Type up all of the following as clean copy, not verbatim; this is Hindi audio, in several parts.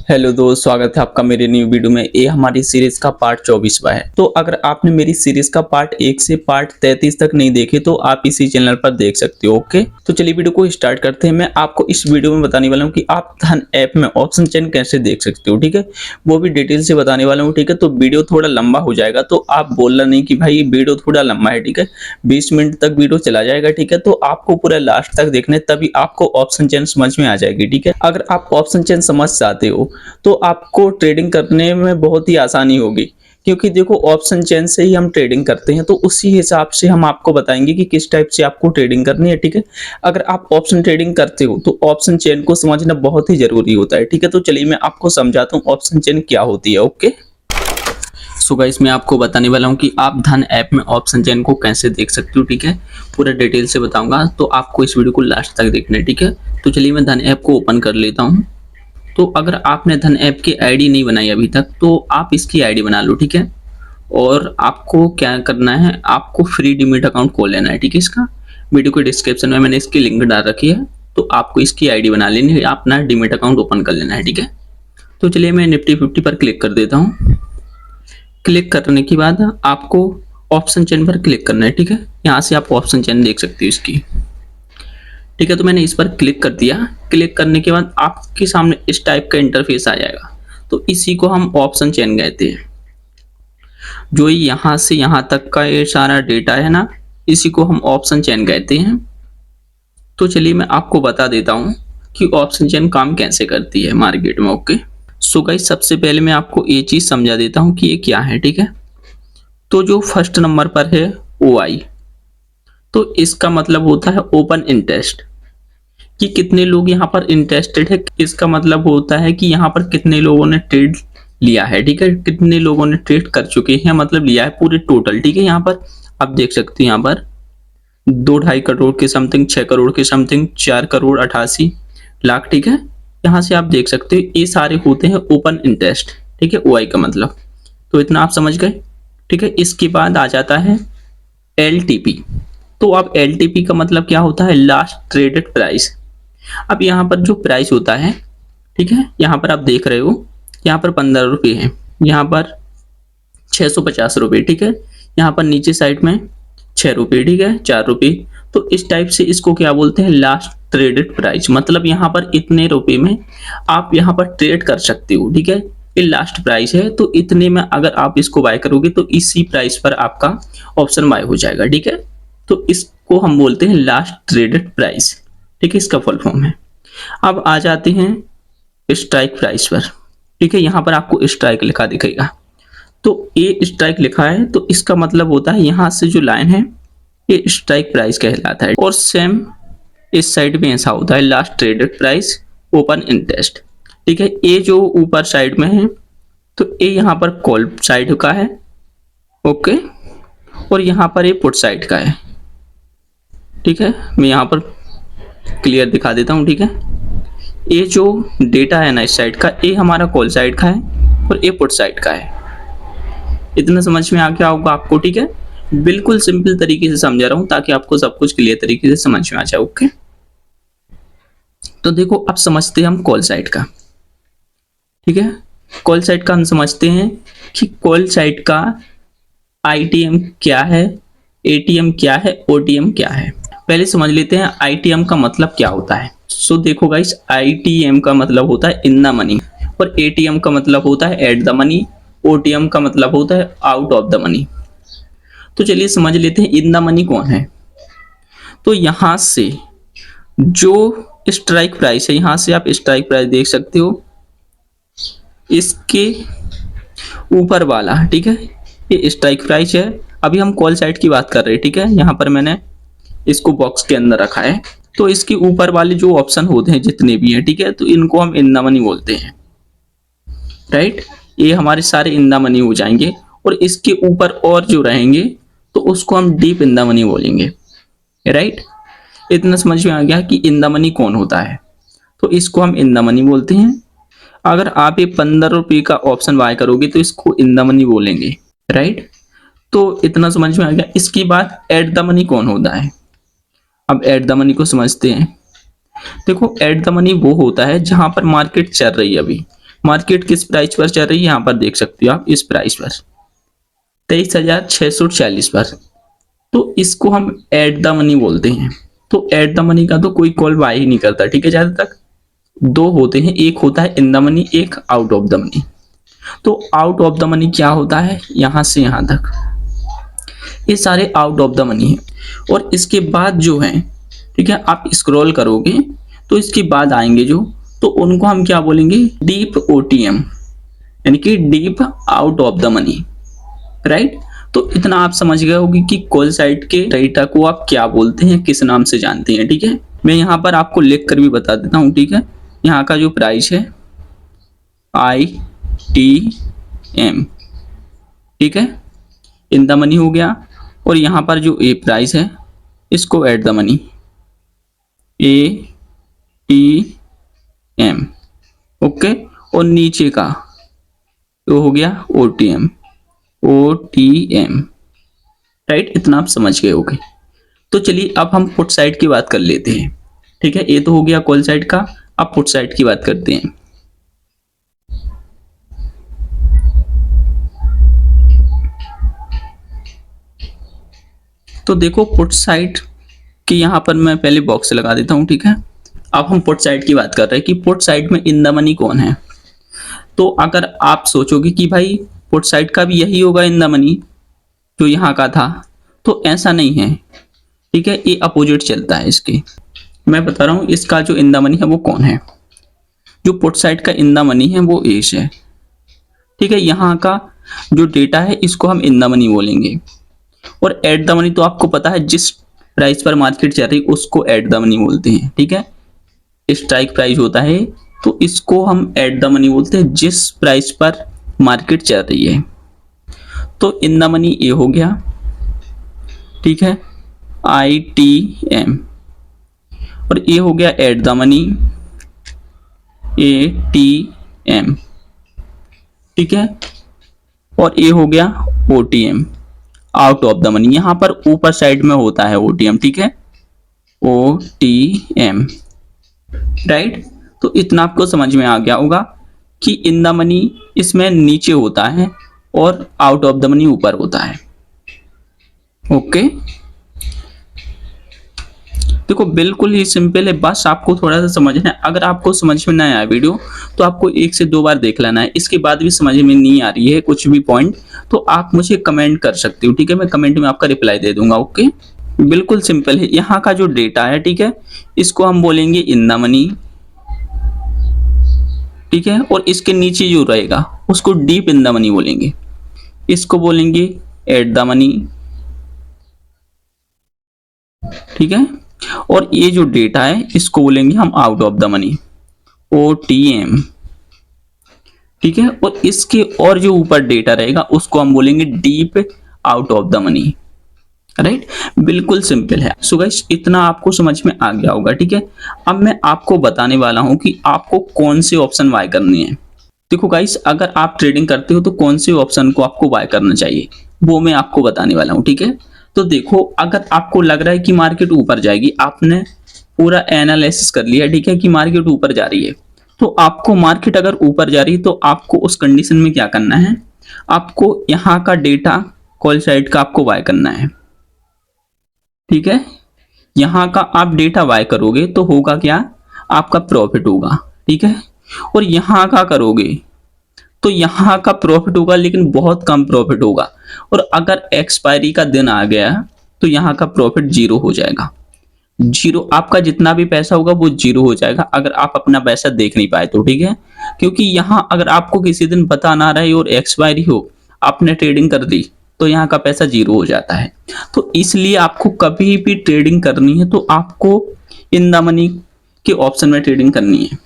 हेलो दोस्त, स्वागत है आपका मेरे न्यू वीडियो में। ये हमारी सीरीज का पार्ट 24वां है। तो अगर आपने मेरी सीरीज का पार्ट 1 से पार्ट 33 तक नहीं देखे तो आप इसी चैनल पर देख सकते हो। ओके, तो चलिए वीडियो को स्टार्ट करते हैं। मैं आपको इस वीडियो में बताने वाला हूँ कि आप धन ऐप में ऑप्शन चेंज कैसे देख सकते हो। ठीक है, वो भी डिटेल से बताने वाला हूँ। ठीक है, तो वीडियो थोड़ा लंबा हो जाएगा, तो आप बोलना नहीं कि भाई वीडियो थोड़ा लंबा है। ठीक है, 20 मिनट तक वीडियो चला जाएगा। ठीक है, तो आपको पूरा लास्ट तक देखना है, तभी आपको ऑप्शन चेंज समझ में आ जाएगी। ठीक है, अगर आप ऑप्शन चेंज समझ जाते हो तो आपको ट्रेडिंग करने में बहुत ही आसानी होगी, क्योंकि देखो ऑप्शन चेन से ही हम ट्रेडिंग करते हैं। तो उसी हिसाब से हम आपको बताएंगे कि किस टाइप से आपको ट्रेडिंग करनी है। ठीक है, अगर आप ऑप्शन ट्रेडिंग करते हो तो ऑप्शन चेन को समझना बहुत ही जरूरी होता है। ठीक है, तो चलिए मैं आपको समझाता हूँ ऑप्शन चेन क्या होती है। ओके, सो गाइस, मैं आपको बताने वाला हूँ कि आप धन ऐप में ऑप्शन चेन को कैसे देख सकते हो। ठीक है, पूरा डिटेल से बताऊंगा, तो आपको इस वीडियो को लास्ट तक देखना है। ठीक है, तो चलिए मैं धन ऐप को ओपन कर लेता हूँ। तो अगर आपने धन ऐप की आईडी नहीं बनाई अभी तक तो आप इसकी आईडी बना लो। ठीक है, और आपको क्या करना है, आपको फ्री डीमेट अकाउंट खोल लेना है। ठीक है, इसका वीडियो के डिस्क्रिप्शन में मैंने इसकी लिंक डाल रखी है, तो आपको इसकी आईडी बना लेनी है, अपना डीमेट अकाउंट ओपन कर लेना है। ठीक है, तो चलिए मैं निफ्टी 50 पर क्लिक कर देता हूँ। क्लिक करने के बाद आपको ऑप्शन चेन पर क्लिक करना है। ठीक है, यहाँ से आप ऑप्शन चेन देख सकते हो इसकी। ठीक है, तो मैंने इस पर क्लिक कर दिया। क्लिक करने के बाद आपके सामने इस टाइप का इंटरफेस आ जाएगा। तो इसी को हम ऑप्शन चेन कहते हैं। जो यहाँ से यहाँ तक का ये सारा डेटा है ना, इसी को हम ऑप्शन चेन कहते हैं। तो चलिए मैं आपको बता देता हूँ कि ऑप्शन चेन काम कैसे करती है मार्केट में। ओके, सो गाइस, सबसे पहले मैं आपको ये चीज समझा देता हूँ कि ये क्या है। ठीक है, तो जो फर्स्ट नंबर पर है OI, तो इसका मतलब होता है ओपन इंटरेस्ट, कि कितने लोग यहाँ पर इंटरेस्टेड है। इसका मतलब होता है कि यहाँ पर कितने लोगों ने ट्रेड लिया है। ठीक है, कितने लोगों ने ट्रेड कर चुके हैं, मतलब लिया है पूरे टोटल। ठीक है, यहाँ पर आप देख सकते हैं, यहाँ पर 2-2.5 करोड़ के समथिंग, 6 करोड़ के समथिंग, 4 करोड़ 88 लाख। ठीक है, यहाँ से आप देख सकते हो ये सारे होते हैं ओपन इंटरेस्ट। ठीक है, OI का मतलब, तो इतना आप समझ गए। ठीक है, इसके बाद आ जाता है LTP। तो अब LTP का मतलब क्या होता है, लास्ट ट्रेडेड प्राइस। अब यहाँ पर जो प्राइस होता है, ठीक है, यहाँ पर आप देख रहे हो, यहाँ पर 15 रुपये है, यहाँ पर 650 रुपये। ठीक है, यहाँ पर नीचे साइड में 6 रुपये। ठीक है, 4 रुपये। तो इस टाइप से इसको क्या बोलते हैं, लास्ट ट्रेडेड प्राइस। मतलब यहाँ पर इतने रुपए में आप यहाँ पर ट्रेड कर सकते हो। ठीक है, ये लास्ट प्राइस है, तो इतने में अगर आप इसको बाय करोगे तो इसी प्राइस पर आपका ऑप्शन बाय हो जाएगा। ठीक है, तो इसको हम बोलते हैं लास्ट ट्रेडेड प्राइस। ठीक है, इसका फुल फॉर्म है। अब आ जाते हैं स्ट्राइक प्राइस पर। ठीक है, यहाँ पर आपको स्ट्राइक लिखा दिखेगा, तो ये स्ट्राइक लिखा है, तो इसका मतलब होता है यहाँ से जो लाइन है ये स्ट्राइक प्राइस कहलाता है। और सेम इस साइड में ऐसा होता है, last traded price open interest. ठीक है, ये जो ऊपर साइड में है तो ये यहाँ पर कॉल साइड का है। ओके, और यहाँ पर ये पुट साइड का है। ठीक है, मैं यहाँ पर क्लियर दिखा देता हूँ। ठीक है, ये जो डेटा है ना इस साइड का, ये हमारा कॉल साइड का है और ये पुट साइड का है। इतना समझ में आ गया होगा आपको। ठीक है, बिल्कुल सिंपल तरीके से समझा रहा हूँ ताकि आपको सब कुछ क्लियर तरीके से समझ में आ जाए। ओके, तो देखो अब समझते हैं हम कॉल साइड का। ठीक है, कॉल साइड का हम समझते हैं कि कॉल साइड का ITM क्या है, ATM क्या है, OTM क्या है। पहले समझ लेते हैं ITM का मतलब क्या होता है। सो देखो गाइस, ITM का मतलब होता है इन द मनी, और ATM का मतलब होता है एट द मनी, OTM का मतलब होता है आउट ऑफ द मनी। तो चलिए समझ लेते हैं इन द मनी कौन है। तो यहां से जो स्ट्राइक प्राइस है, यहां से आप स्ट्राइक प्राइस देख सकते हो, इसके ऊपर वाला। ठीक है, ये स्ट्राइक प्राइस है। अभी हम कॉल साइड की बात कर रहे हैं। ठीक है, यहाँ पर मैंने इसको बॉक्स के अंदर रखा है, तो इसके ऊपर वाले जो ऑप्शन होते हैं जितने भी हैं, ठीक है, तो इनको हम इन द मनी बोलते हैं। राइट, ये हमारे सारे इन द मनी हो जाएंगे, और इसके ऊपर और जो रहेंगे तो उसको हम डीप इन द मनी बोलेंगे। राइट, इतना समझ में आ गया कि इन द मनी कौन होता है, तो इसको हम इन द मनी बोलते हैं। अगर आप ये 15 रुपये का ऑप्शन बाय करोगे तो इसको इन द मनी बोलेंगे। राइट, तो इतना समझ में आ गया। इसके बाद एट द मनी कौन होता है। अब एट द मनी को समझते हैं। देखो, एट द मनी वो होता है जहां पर मार्केट चल रही है अभी। मार्केट किस प्राइस पर चल रही है, यहाँ पर देख सकते हो आप, इस प्राइस पर 23,640 पर। तो इसको हम एट द मनी बोलते हैं। तो एट द मनी का तो कोई कॉल बाय ही नहीं करता, ठीक है। ज्यादा तक दो होते हैं, एक होता है इन द मनी, एक आउट ऑफ द मनी। तो आउट ऑफ द मनी क्या होता है, यहां से यहां तक ये सारे आउट ऑफ द मनी है। और इसके बाद जो है, ठीक है, आप स्क्रॉल करोगे तो इसके बाद आएंगे जो, तो उनको हम क्या बोलेंगे, डीप ओटीएम, यानी कि deep out of the money, right. तो इतना आप समझ गए होगी कि कॉल साइट के डेटा को आप क्या बोलते हैं, किस नाम से जानते हैं, ठीक है। मैं यहाँ पर आपको लिख कर भी बता देता हूँ, ठीक है। यहाँ का जो प्राइस है ITM, ठीक है, इन द मनी हो गया। और यहाँ पर जो ए प्राइस है इसको at the money, ATM, okay. और नीचे का तो हो गया OTM, राइट। इतना आप समझ गए होगे। तो चलिए अब हम पुट साइड की बात कर लेते हैं, ठीक है। ये तो हो गया कॉल साइड का, अब पुट साइड की बात करते हैं। तो देखो पुट साइड कि यहाँ पर मैं पहले बॉक्स लगा देता हूँ, ठीक है। अब हम पुट साइड की बात कर रहे हैं कि पुट साइड में इन द मनी कौन है। तो अगर आप सोचोगे कि भाई पुट साइड का भी यही होगा इन द मनी जो यहाँ का था, तो ऐसा नहीं है, ठीक है। ये अपोजिट चलता है इसके। मैं बता रहा हूँ इसका जो इन द मनी है वो कौन है। जो पुट साइड का इन द मनी है वो एस है, ठीक है। यहाँ का जो डेटा है इसको हम इन द मनी बोलेंगे। और एट द मनी तो आपको पता है जिस प्राइस पर मार्केट चल रही उसको एट द मनी बोलते हैं, ठीक है। स्ट्राइक प्राइस होता है तो इसको हम एट द मनी बोलते हैं जिस प्राइस पर मार्केट चल रही है। तो इन द मनी ये हो गया, ठीक है, ITM। और ये हो गया एट द मनी, ATM, ठीक है। और ये हो गया OTM, out of the money. यहां पर ऊपर साइड में होता है OTM, ठीक है, OTM, राइट। तो इतना आपको समझ में आ गया होगा कि इन द मनी इसमें नीचे होता है और आउट ऑफ द मनी ऊपर होता है, ओके। देखो बिल्कुल ही सिंपल है, बस आपको थोड़ा सा समझना है। अगर आपको समझ में ना आया वीडियो तो आपको 1 से 2 बार देख लेना है। इसके बाद भी समझ में नहीं आ रही है कुछ भी पॉइंट तो आप मुझे कमेंट कर सकते हो, ठीक है। मैं कमेंट में आपका रिप्लाई दे दूंगा, ओके। बिल्कुल सिंपल है। यहाँ का जो डेटा है, ठीक है, इसको हम बोलेंगे इन द मनी, ठीक है। और इसके नीचे जो रहेगा उसको डीप इन द मनी बोलेंगे, इसको बोलेंगे एट द मनी, ठीक है। और ये जो डेटा है इसको बोलेंगे हम out of the money, OTM, ठीक है। और इसके और जो ऊपर डेटा रहेगा उसको हम बोलेंगे deep out of the money, right. बिल्कुल सिंपल है। सो गाइस इतना आपको समझ में आ गया होगा, ठीक है। अब मैं आपको बताने वाला हूं कि आपको कौन से ऑप्शन बाय करने हैं। देखो गाइस अगर आप ट्रेडिंग करते हो तो कौन से ऑप्शन को आपको बाय करना चाहिए वो मैं आपको बताने वाला हूं, ठीक है। तो देखो अगर आपको लग रहा है कि मार्केट ऊपर जाएगी, आपने पूरा एनालिसिस कर लिया, ठीक है, कि मार्केट ऊपर जा रही है, तो आपको मार्केट अगर ऊपर जा रही है तो आपको उस कंडीशन में क्या करना है, आपको यहाँ का डेटा कॉल साइड का आपको बाय करना है, ठीक है। यहाँ का आप डेटा बाय करोगे तो होगा क्या, आपका प्रॉफिट होगा, ठीक है। और यहाँ का करोगे तो यहाँ का प्रॉफिट होगा लेकिन बहुत कम प्रॉफिट होगा। और अगर एक्सपायरी का दिन आ गया तो यहाँ का प्रॉफिट 0 हो जाएगा। 0, आपका जितना भी पैसा होगा वो 0 हो जाएगा अगर आप अपना पैसा देख नहीं पाए तो, ठीक है। क्योंकि यहाँ अगर आपको किसी दिन पता ना रहे और एक्सपायरी हो, आपने ट्रेडिंग कर दी तो यहाँ का पैसा 0 हो जाता है। तो इसलिए आपको कभी भी ट्रेडिंग करनी है तो आपको इन द मनी के ऑप्शन में ट्रेडिंग करनी है,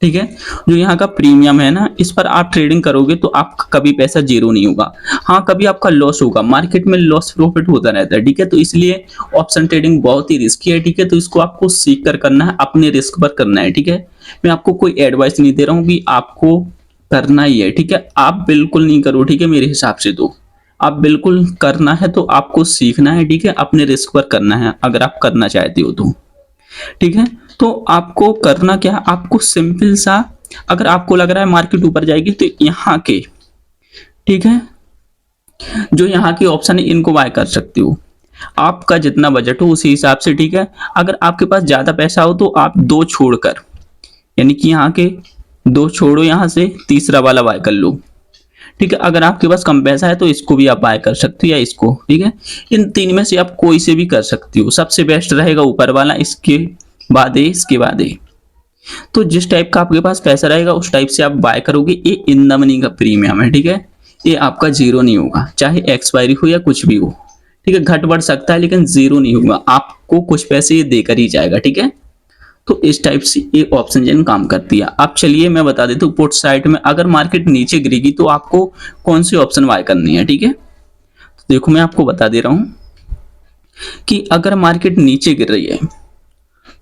ठीक है। जो यहाँ का प्रीमियम है ना, इस पर आप ट्रेडिंग करोगे तो आपका कभी पैसा 0 नहीं होगा। हाँ कभी आपका लॉस होगा, मार्केट में लॉस प्रॉफिट होता रहता है, ठीक है। तो इसलिए ऑप्शन ट्रेडिंग बहुत ही रिस्की है, ठीक है। तो इसको आपको सीख कर करना है, अपने रिस्क पर करना है, ठीक है। मैं आपको कोई एडवाइस नहीं दे रहा हूँ कि आपको करना ही है, ठीक है। आप बिल्कुल नहीं करो, ठीक है। मेरे हिसाब से तो आप बिल्कुल करना है तो आपको सीखना है, ठीक है। अपने रिस्क पर करना है अगर आप करना चाहते हो तो, ठीक है। तो आपको करना क्या, आपको सिंपल सा अगर आपको लग रहा है मार्केट ऊपर जाएगी तो यहाँ के, ठीक है, जो यहाँ के ऑप्शन है इनको बाय कर सकते हो। आपका जितना बजट हो उसी हिसाब से, ठीक है। अगर आपके पास ज्यादा पैसा हो तो आप दो छोड़कर, यानी कि यहाँ के दो छोड़ो, यहाँ से तीसरा वाला बाय कर लो, ठीक है। अगर आपके पास कम पैसा है तो इसको भी आप बाय कर सकते हो या इसको, ठीक है। इन तीन में से आप कोई से भी कर सकते हो, सबसे बेस्ट रहेगा ऊपर वाला, इसके बाद इसके बाद। तो जिस टाइप का आपके पास पैसा रहेगा उस टाइप से आप बाय करोगे। ये इन द मनी का प्रीमियम है, ठीक है। ये आपका जीरो नहीं होगा, चाहे एक्सपायरी हो या कुछ भी हो, ठीक है। घट बढ़ सकता है लेकिन जीरो नहीं होगा, आपको कुछ पैसे ये देकर ही जाएगा, ठीक है। तो इस टाइप से ये ऑप्शन चेन काम करती है। अब चलिए मैं बता देता हूँ पुट साइड में अगर मार्केट नीचे गिरेगी तो आपको कौन सी ऑप्शन बाय करनी है, ठीक है। तो देखो मैं आपको बता दे रहा हूँ कि अगर मार्केट नीचे गिर रही है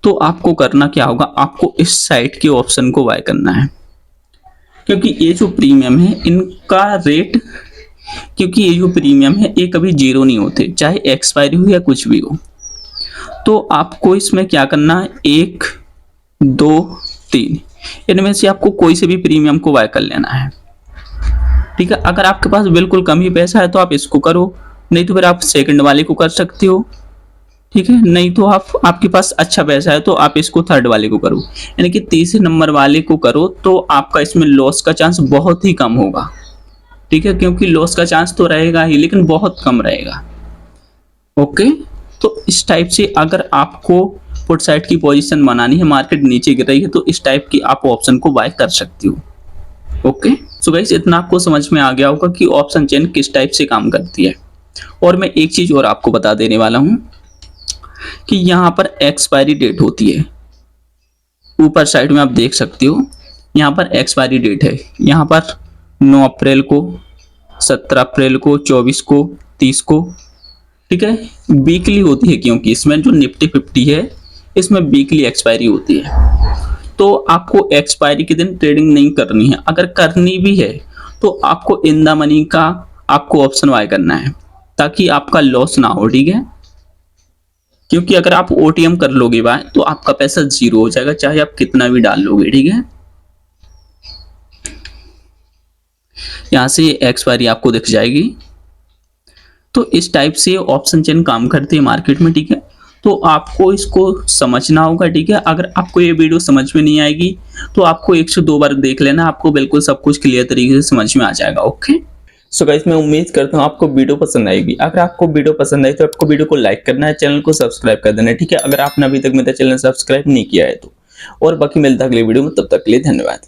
तो आपको करना क्या होगा, आपको इस साइड के ऑप्शन को बाय करना है, क्योंकि ये जो प्रीमियम है इनका रेट, क्योंकि ये जो प्रीमियम है ये कभी जीरो नहीं होते, चाहे एक्सपायरी हो या कुछ भी हो। तो आपको इसमें क्या करना है, 1 2 3 इनमें से आपको कोई से भी प्रीमियम को बाय कर लेना है, ठीक है। अगर आपके पास बिल्कुल कम ही पैसा है तो आप इसको करो, नहीं तो फिर आप सेकंड वाले को कर सकते हो, ठीक है। नहीं तो आपके पास अच्छा पैसा है तो आप इसको थर्ड वाले को करो, यानी कि तीसरे नंबर वाले को करो। तो आपका इसमें लॉस का चांस बहुत ही कम होगा, ठीक है, क्योंकि लॉस का चांस तो रहेगा ही लेकिन बहुत कम रहेगा। ओके, तो इस टाइप से अगर आपको पुट साइड की पोजीशन बनानी है, मार्केट नीचे गिर रही है, तो इस टाइप की आप ऑप्शन को बाय कर सकते हो। ओके, सो गाइस इतना आपको समझ में आ गया होगा कि ऑप्शन चेन किस टाइप से काम करती है। और मैं एक चीज और आपको बता देने वाला हूं कि यहाँ पर एक्सपायरी डेट होती है, ऊपर साइड में आप देख सकते हो, यहाँ पर एक्सपायरी डेट है। यहाँ पर 9 अप्रैल को, 17 अप्रैल को, 24 को, 30 को, ठीक है। वीकली होती है क्योंकि इसमें जो निफ्टी 50 है इसमें वीकली एक्सपायरी होती है। तो आपको एक्सपायरी के दिन ट्रेडिंग नहीं करनी है, अगर करनी भी है तो आपको इन द मनी का आपको ऑप्शन बाय करना है ताकि आपका लॉस ना हो, ठीक है। क्योंकि अगर आप ओटीएम कर लोगे बाय तो आपका पैसा जीरो हो जाएगा, चाहे आप कितना भी डाल लोगे, ठीक है। यहां से एक्सपायरी आपको दिख जाएगी। तो इस टाइप से ऑप्शन चेन काम करती है मार्केट में, ठीक है। तो आपको इसको समझना होगा, ठीक है। अगर आपको ये वीडियो समझ में नहीं आएगी तो आपको 1 से 2 बार देख लेना, आपको बिल्कुल सब कुछ क्लियर तरीके से समझ में आ जाएगा। ओके, सो गाइस मैं उम्मीद करता हूँ आपको वीडियो पसंद आएगी। अगर आपको वीडियो पसंद आई तो आपको वीडियो को लाइक करना है, चैनल को सब्सक्राइब कर देना है, ठीक है। अगर आपने अभी तक मेरा चैनल सब्सक्राइब नहीं किया है तो। और बाकी मिलता है अगले वीडियो में, तब तक के लिए धन्यवाद।